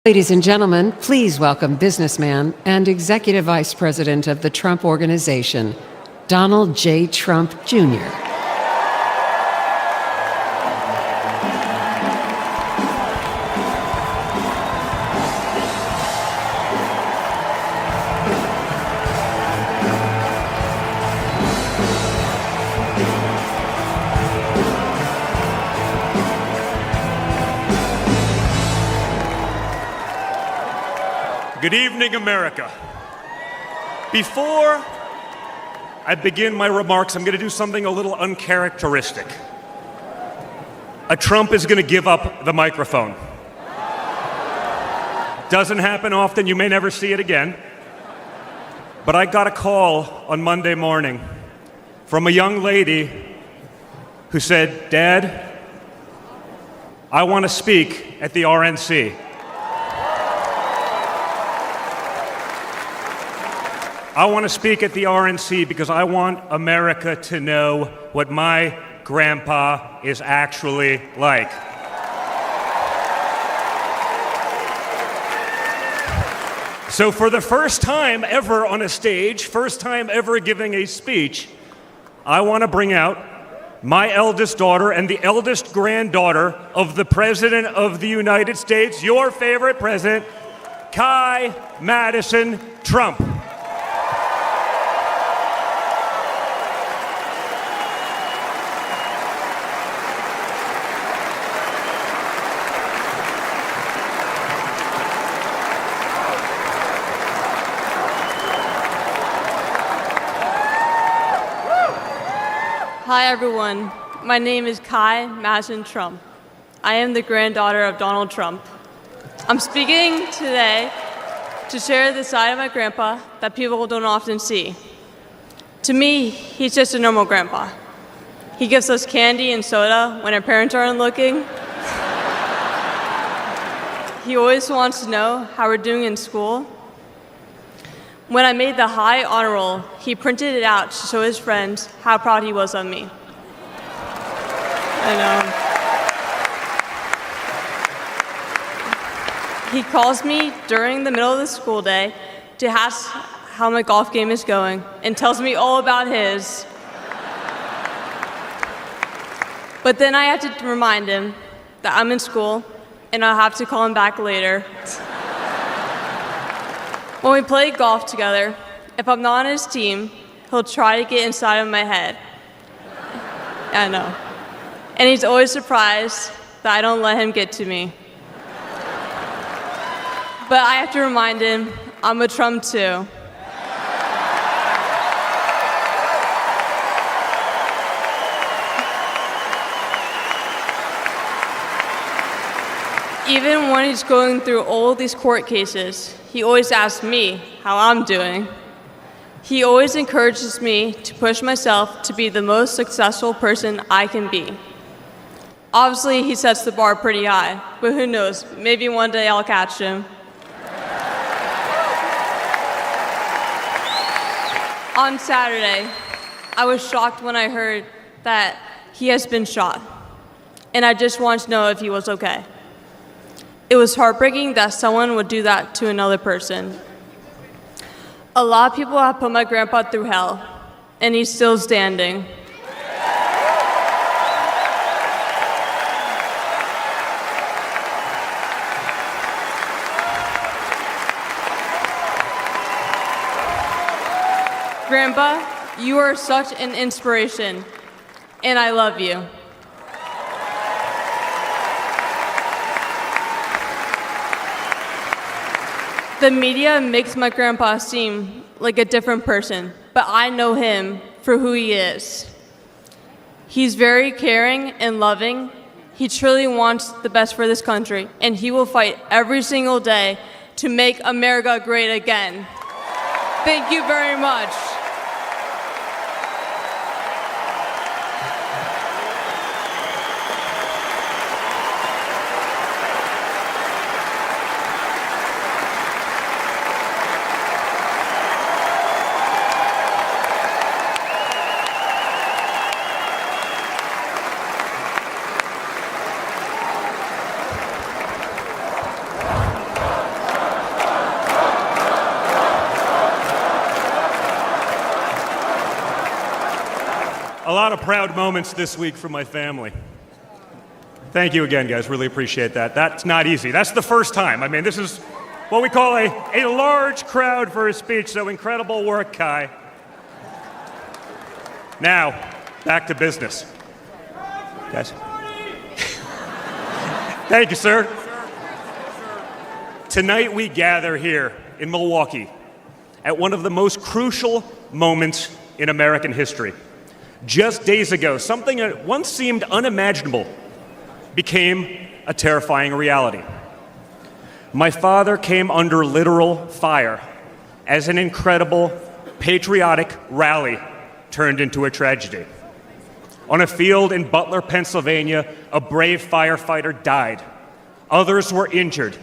Ladies and gentlemen, please welcome businessman and Executive Vice President of the Trump Organization, Donald J. Trump, Jr. Good evening, America. Before I begin my remarks, I'm going to do something a little uncharacteristic. A Trump is going to give up the microphone. Doesn't happen often. You may never see it again. But I got a call on Monday morning from a young lady who said, "Dad, I want to speak at the RNC. I want to speak at the RNC because I want America to know what my grandpa is actually like." So for the first time ever on a stage, first time ever giving a speech, I want to bring out my eldest daughter and the eldest granddaughter of the President of the United States, your favorite president, Kai Madison Trump. Hi everyone, my name is Kai Madison Trump. I am the granddaughter of Donald Trump. I'm speaking today to share the side of my grandpa that people don't often see. To me, he's just a normal grandpa. He gives us candy and soda when our parents aren't looking. He always wants to know how we're doing in school. When I made the high honor roll, he printed it out to show his friends how proud he was of me. I know. He calls me during the middle of the school day to ask how my golf game is going and tells me all about his. But then I have to remind him that I'm in school and I'll have to call him back later. When we play golf together, if I'm not on his team, he'll try to get inside of my head. I know. And he's always surprised that I don't let him get to me. But I have to remind him I'm a Trump too. Even when he's going through all these court cases, he always asks me how I'm doing. He always encourages me to push myself to be the most successful person I can be. Obviously, he sets the bar pretty high, but who knows, maybe one day I'll catch him. On Saturday, I was shocked when I heard that he has been shot, and I just wanted to know if he was okay. It was heartbreaking that someone would do that to another person. A lot of people have put my grandpa through hell, and he's still standing. Grandpa, you are such an inspiration, and I love you. The media makes my grandpa seem like a different person, but I know him for who he is. He's very caring and loving. He truly wants the best for this country, and he will fight every single day to make America great again. Thank you very much. lot of proud moments this week from my family. Thank you again, guys. Really appreciate that. That's not easy. That's the first time. I mean, this is what we call a large crowd for a speech, so incredible work, Kai. Now, back to business. Guys. Thank you, sir. Tonight we gather here in Milwaukee at one of the most crucial moments in American history. Just days ago, something that once seemed unimaginable became a terrifying reality. My father came under literal fire as an incredible patriotic rally turned into a tragedy. On a field in Butler, Pennsylvania, a brave firefighter died. Others were injured,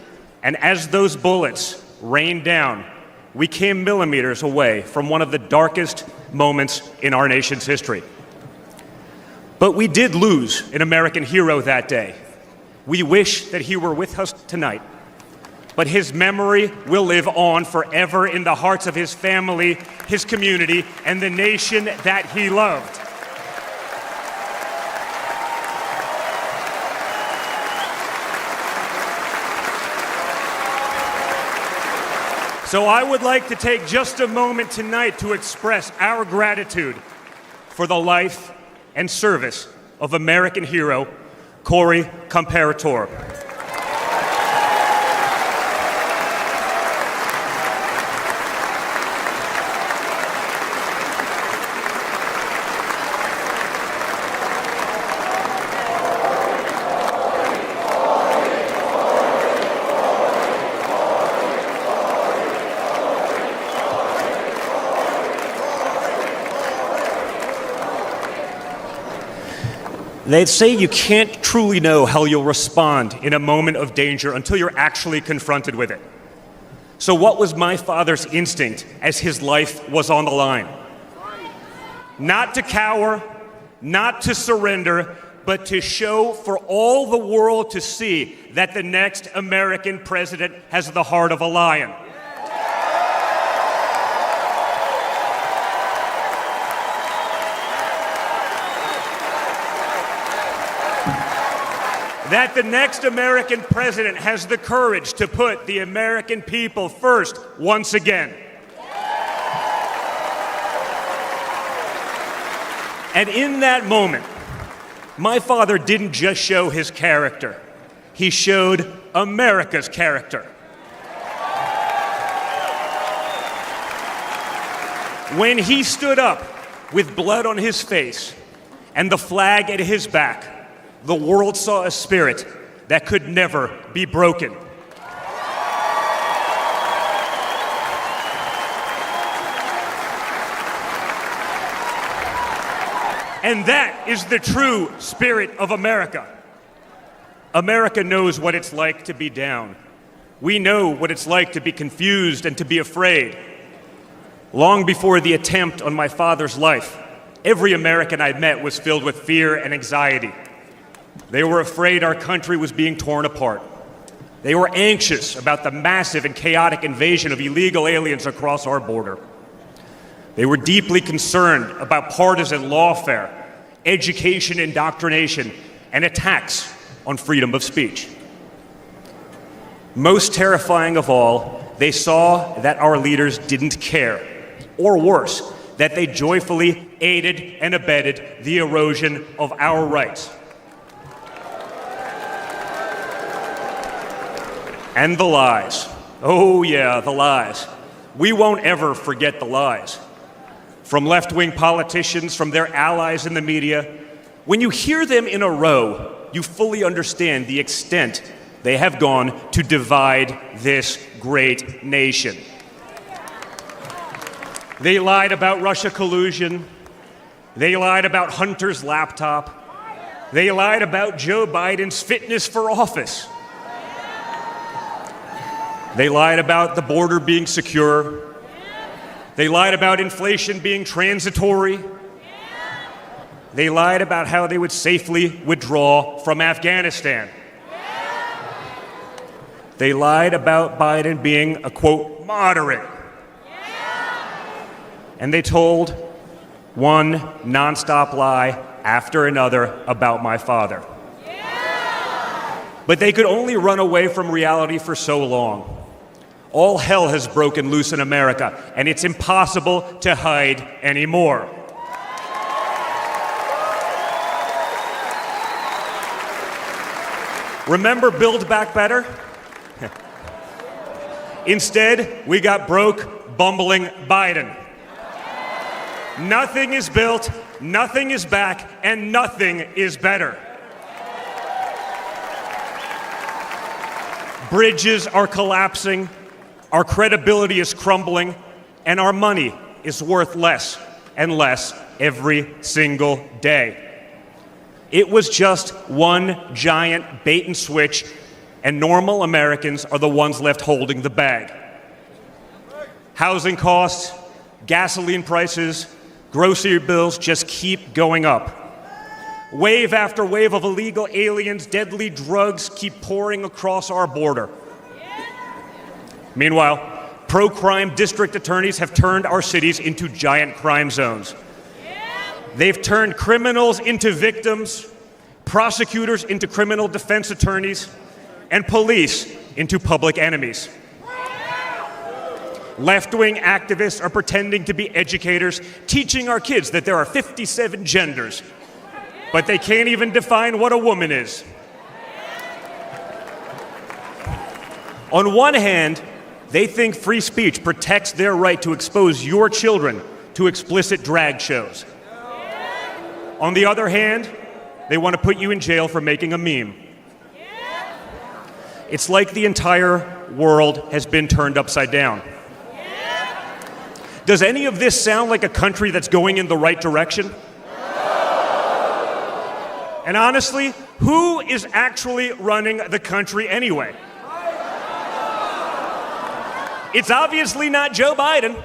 and as those bullets rained down, we came millimeters away from one of the darkest moments in our nation's history. But we did lose an American hero that day. We wish that he were with us tonight, but his memory will live on forever in the hearts of his family, his community, and the nation that he loved. So I would like to take just a moment tonight to express our gratitude for the life and service of American hero Corey Comparator. They say you can't truly know how you'll respond in a moment of danger until you're actually confronted with it. So what was my father's instinct as his life was on the line? Not to cower, not to surrender, but to show for all the world to see that the next American president has the heart of a lion. That the next American president has the courage to put the American people first once again. And in that moment, my father didn't just show his character, he showed America's character. When he stood up with blood on his face and the flag at his back, the world saw a spirit that could never be broken. And that is the true spirit of America. America knows what it's like to be down. We know what it's like to be confused and to be afraid. Long before the attempt on my father's life, every American I met was filled with fear and anxiety. They were afraid our country was being torn apart. They were anxious about the massive and chaotic invasion of illegal aliens across our border. They were deeply concerned about partisan lawfare, education indoctrination, and attacks on freedom of speech. Most terrifying of all, they saw that our leaders didn't care, or worse, that they joyfully aided and abetted the erosion of our rights. And the lies. Oh yeah, the lies. We won't ever forget the lies. From left-wing politicians, from their allies in the media, when you hear them in a row, you fully understand the extent they have gone to divide this great nation. They lied about Russia collusion. They lied about Hunter's laptop. They lied about Joe Biden's fitness for office. They lied about the border being secure. They lied about inflation being transitory. They lied about how they would safely withdraw from Afghanistan. They lied about Biden being a, quote, moderate. And they told one nonstop lie after another about my father. But they could only run away from reality for so long. All hell has broken loose in America, and it's impossible to hide anymore. Remember Build Back Better? Instead, we got broke, bumbling Biden. Nothing is built, nothing is back, and nothing is better. Bridges are collapsing, our credibility is crumbling, and our money is worth less and less every single day. It was just one giant bait and switch, and normal Americans are the ones left holding the bag. Housing costs, gasoline prices, grocery bills just keep going up. Wave after wave of illegal aliens, deadly drugs keep pouring across our border. Meanwhile, pro-crime district attorneys have turned our cities into giant crime zones. They've turned criminals into victims, prosecutors into criminal defense attorneys, and police into public enemies. Left-wing activists are pretending to be educators, teaching our kids that there are 57 genders, but they can't even define what a woman is. On one hand, they think free speech protects their right to expose your children to explicit drag shows. On the other hand, they want to put you in jail for making a meme. It's like the entire world has been turned upside down. Does any of this sound like a country that's going in the right direction? And honestly, who is actually running the country anyway? It's obviously not Joe Biden.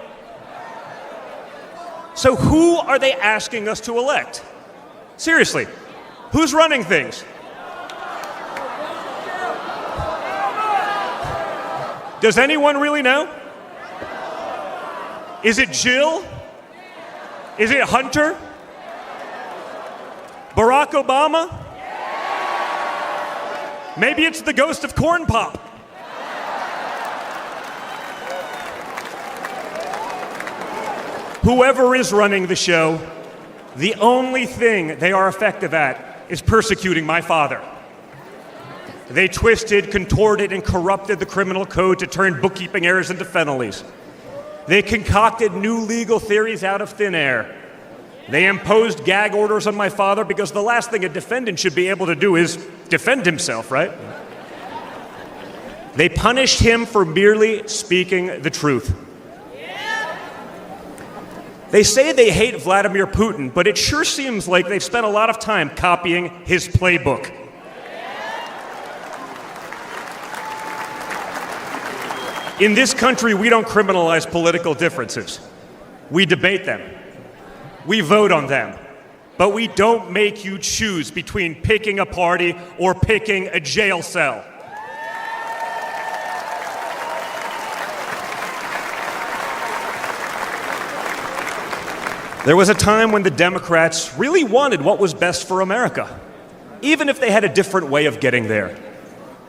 So who are they asking us to elect? Seriously, who's running things? Does anyone really know? Is it Jill? Is it Hunter? Barack Obama? Maybe it's the ghost of Corn Pop. Whoever is running the show, the only thing they are effective at is persecuting my father. They twisted, contorted, and corrupted the criminal code to turn bookkeeping errors into felonies. They concocted new legal theories out of thin air. They imposed gag orders on my father because the last thing a defendant should be able to do is defend himself, right? They punished him for merely speaking the truth. They say they hate Vladimir Putin, but it sure seems like they've spent a lot of time copying his playbook. In this country, we don't criminalize political differences. We debate them. We vote on them. But we don't make you choose between picking a party or picking a jail cell. There was a time when the Democrats really wanted what was best for America, even if they had a different way of getting there.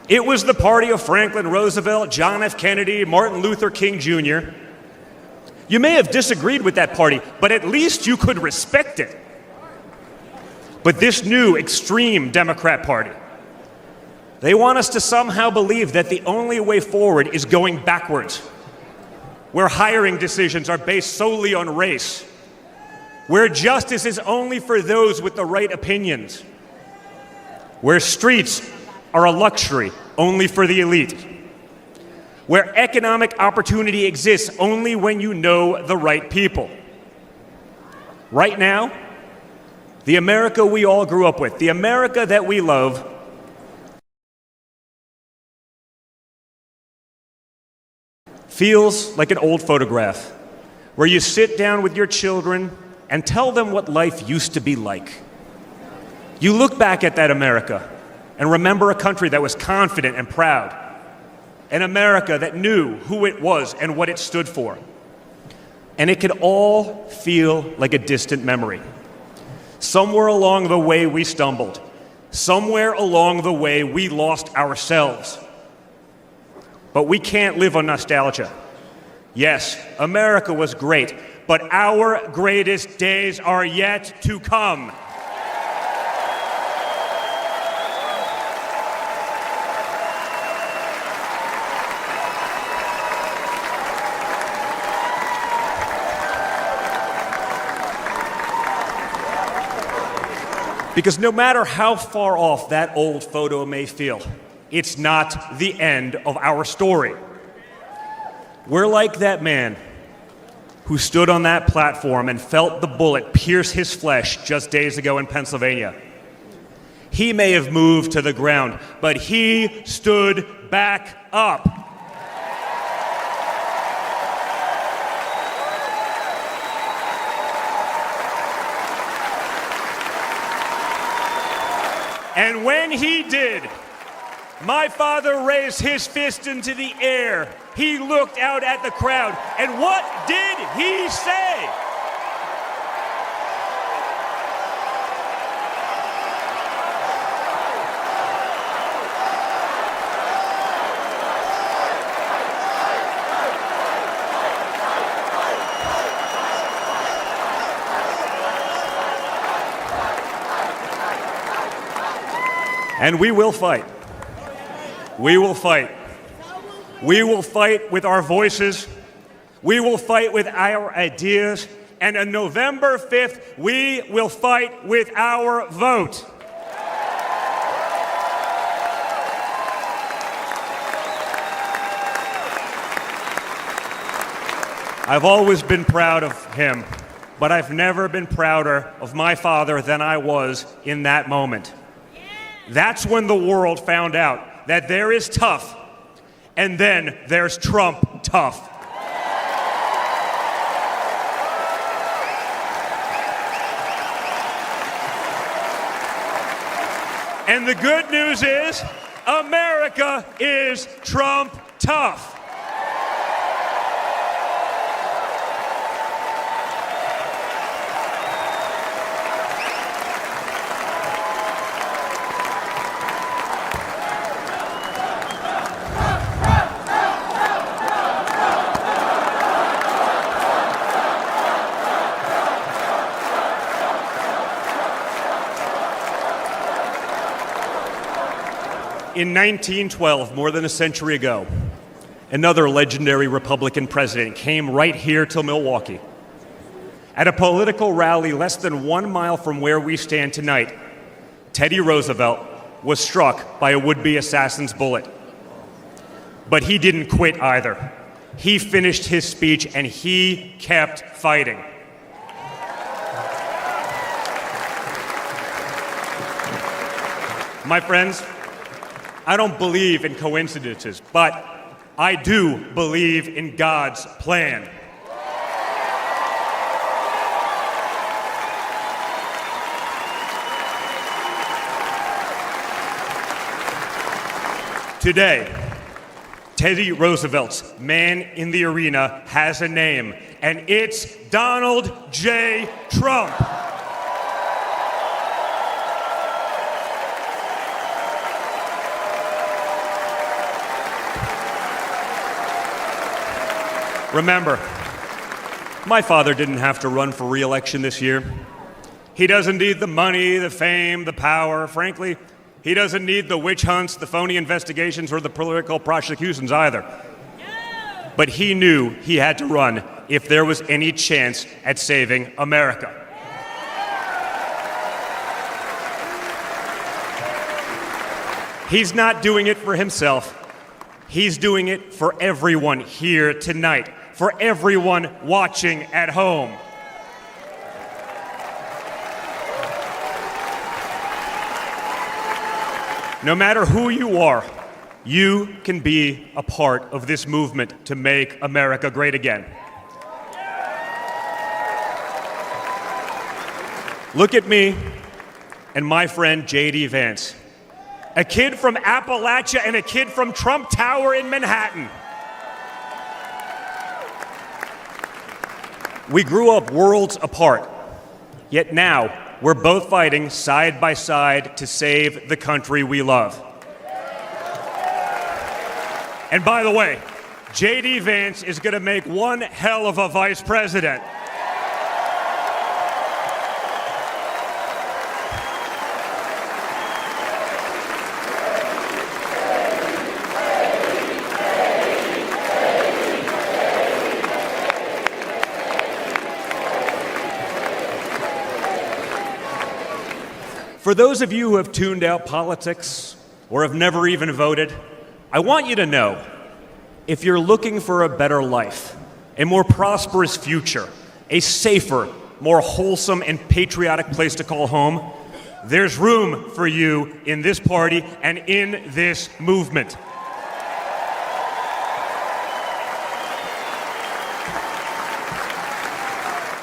It was the party of Franklin Roosevelt, John F. Kennedy, Martin Luther King Jr. You may have disagreed with that party, but at least you could respect it. But this new extreme Democrat Party, they want us to somehow believe that the only way forward is going backwards, where hiring decisions are based solely on race, where justice is only for those with the right opinions, where streets are a luxury only for the elite, where economic opportunity exists only when you know the right people. Right now, the America we all grew up with, the America that we love, feels like an old photograph where you sit down with your children and tell them what life used to be like. You look back at that America and remember a country that was confident and proud, an America that knew who it was and what it stood for. And it could all feel like a distant memory. Somewhere along the way we stumbled. Somewhere along the way we lost ourselves. But we can't live on nostalgia. Yes, America was great, but our greatest days are yet to come. Because no matter how far off that old photo may feel, it's not the end of our story. We're like that man who stood on that platform and felt the bullet pierce his flesh just days ago in Pennsylvania. He may have moved to the ground, but he stood back up. And when he did, my father raised his fist into the air. He looked out at the crowd, and what did he say? And we will fight. We will fight. We will fight with our voices. We will fight with our ideas. And on November 5th, we will fight with our vote. I've always been proud of him, but I've never been prouder of my father than I was in that moment. That's when the world found out that there is tough, and then there's Trump tough. And the good news is, America is Trump tough. In 1912, more than a century ago, another legendary Republican president came right here to Milwaukee. At a political rally less than 1 mile from where we stand tonight, Teddy Roosevelt was struck by a would-be assassin's bullet. But he didn't quit either. He finished his speech and he kept fighting. My friends, I don't believe in coincidences, but I do believe in God's plan. Today, Teddy Roosevelt's man in the arena has a name, and it's Donald J. Trump. Remember, my father didn't have to run for re-election this year. He doesn't need the money, the fame, the power. Frankly, he doesn't need the witch hunts, the phony investigations, or the political prosecutions either. But he knew he had to run if there was any chance at saving America. He's not doing it for himself. He's doing it for everyone here tonight, for everyone watching at home. No matter who you are, you can be a part of this movement to make America great again. Look at me and my friend J.D. Vance, a kid from Appalachia and a kid from Trump Tower in Manhattan. We grew up worlds apart, yet now we're both fighting side by side to save the country we love. And by the way, J.D. Vance is going to make one hell of a vice president. For those of you who have tuned out politics or have never even voted, I want you to know, if you're looking for a better life, a more prosperous future, a safer, more wholesome and patriotic place to call home, there's room for you in this party and in this movement.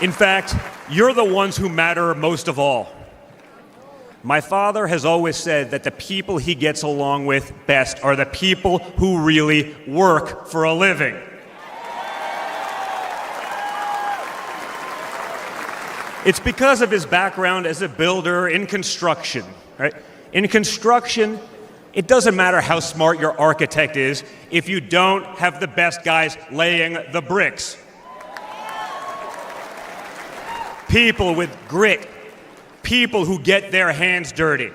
In fact, you're the ones who matter most of all. My father has always said that the people he gets along with best are the people who really work for a living. It's because of his background as a builder in construction, right? In construction, it doesn't matter how smart your architect is if you don't have the best guys laying the bricks. People with grit. People who get their hands dirty.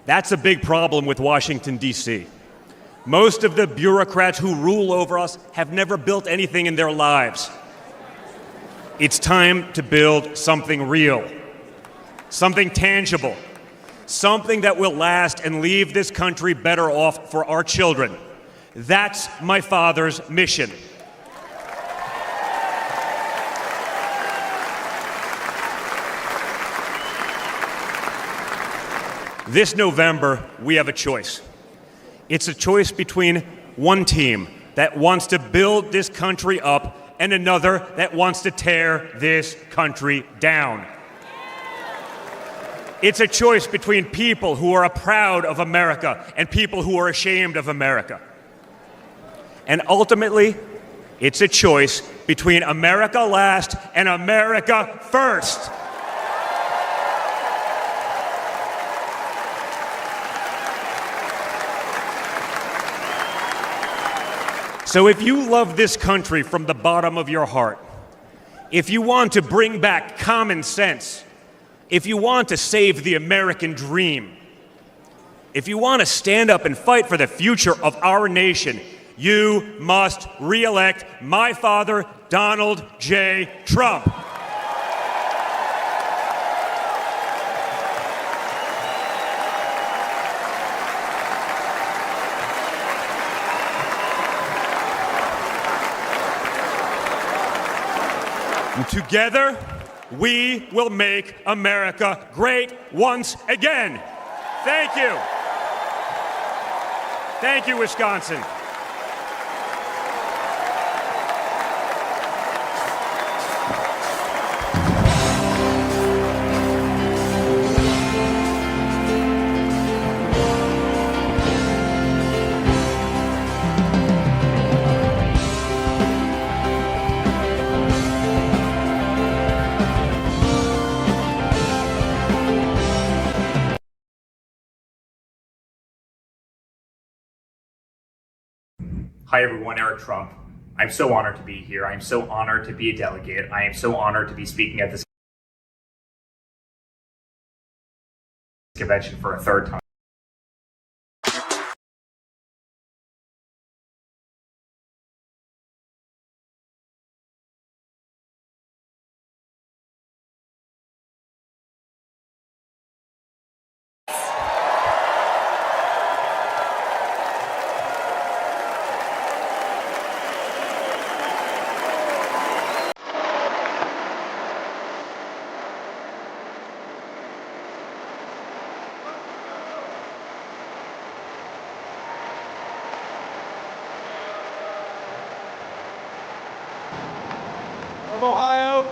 That's a big problem with Washington, D.C. Most of the bureaucrats who rule over us have never built anything in their lives. It's time to build something real, something tangible, something that will last and leave this country better off for our children. That's my father's mission. This November, we have a choice. It's a choice between one team that wants to build this country up and another that wants to tear this country down. It's a choice between people who are proud of America and people who are ashamed of America. And ultimately, it's a choice between America last and America first. So if you love this country from the bottom of your heart, if you want to bring back common sense, if you want to save the American dream, if you want to stand up and fight for the future of our nation, you must re-elect my father, Donald J. Trump. Together, we will make America great once again. Thank you. Thank you, Wisconsin. Hi everyone, Eric Trump. I'm so honored to be here. I'm so honored to be a delegate. I am so honored to be speaking at this convention for a third time. Ohio,